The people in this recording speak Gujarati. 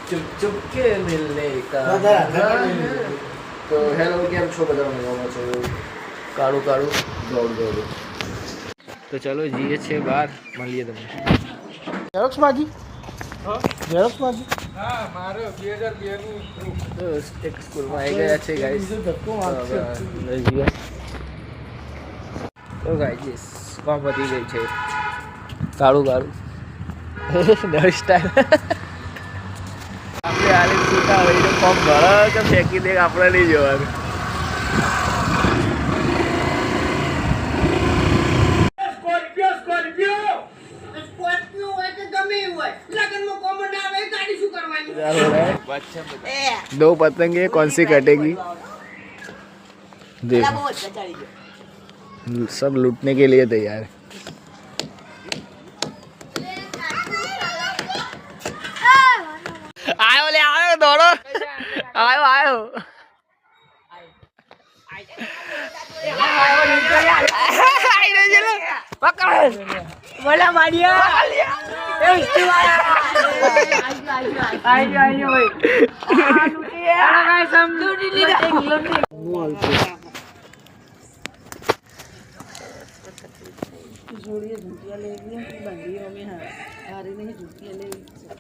चुप चुप के मिलने का तो हेलो કેમ છો બધા મજામાં છો કાળું કાળું દોડ તો ચલો જઈએ છે બહાર મળીએ તમને ઝેરોક્સ માગી હા ઝેરોક્સ માગી હા મારો 2002 નું તો એક સ્કૂલમાં આવી ગયા છે ગાઈસ ધક્કો મારશે તો ગાઈસ કોમ પતી ગઈ છે કાળું કાળું નવી સ્ટાઈલ આપણે આલે છૂટા હોય તો કોમ ભરે કે ફેંકી દે આપણે નહીં જોવાનું दो पतंगे कौन सी कटेगी देखो सब लूटने के लिए तैयार है आयो ले आयो दौड़ो आयो आयो पकड़ बोला मारिया आइयो भाई समझू नहीं